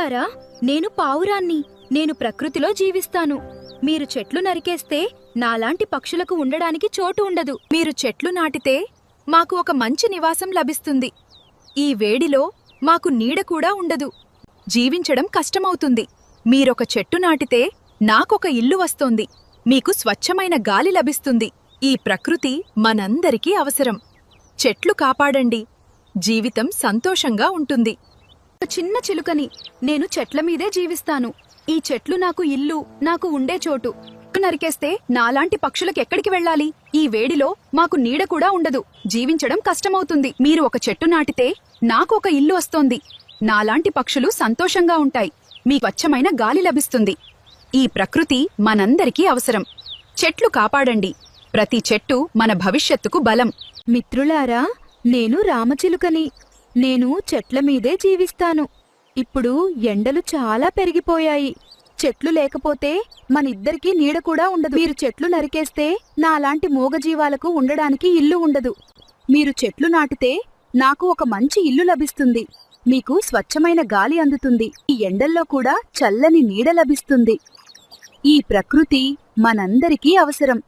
మిత్రులారా, నేను పావురాన్ని. నేను ప్రకృతిలో జీవిస్తాను. మీరు చెట్లు నరికేస్తే నాలాంటి పక్షులకు ఉండడానికి చోటు ఉండదు. మీరు చెట్లు నాటితే మాకు ఒక మంచి నివాసం లభిస్తుంది. ఈ వేడిలో మాకు నీడ కూడా ఉండదు. జీవించడం కష్టమవుతుంది. మీరొక చెట్టు నాటితే నాకొక ఇల్లు వస్తోంది. మీకు స్వచ్ఛమైన గాలి లభిస్తుంది. ఈ ప్రకృతి మనందరికీ అవసరం. చెట్లు కాపాడండి. జీవితం సంతోషంగా ఉంటుంది. ఒక చిన్న చిలుకని. నేను చెట్లమీదే జీవిస్తాను. ఈ చెట్లు నాకు ఇల్లు, నాకు ఉండే చోటు. నరికేస్తే నాలాంటి పక్షులకెక్కడికి వెళ్ళాలి? ఈ వేడిలో మాకు నీడ కూడా ఉండదు. జీవించడం కష్టమవుతుంది. మీరు ఒక చెట్టు నాటితే నాకు ఒక ఇల్లు వస్తోంది. నాలాంటి పక్షులు సంతోషంగా ఉంటాయి. మీ స్వచ్ఛమైన గాలి లభిస్తుంది. ఈ ప్రకృతి మనందరికీ అవసరం. చెట్లు కాపాడండి. ప్రతి చెట్టు మన భవిష్యత్తుకు బలం. మిత్రులారా, నేను రామచిలుకని. నేను చెట్లమీదే జీవిస్తాను. ఇప్పుడు ఎండలు చాలా పెరిగిపోయాయి. చెట్లు లేకపోతే మనిద్దరికీ నీడ కూడా ఉండదు. మీరు చెట్లు నరికేస్తే నాలాంటి మూగజీవాలకు ఉండడానికి ఇల్లు ఉండదు. మీరు చెట్లు నాటితే నాకు ఒక మంచి ఇల్లు లభిస్తుంది. మీకు స్వచ్ఛమైన గాలి అందుతుంది. ఈ ఎండల్లో కూడా చల్లని నీడ లభిస్తుంది. ఈ ప్రకృతి మనందరికీ అవసరం.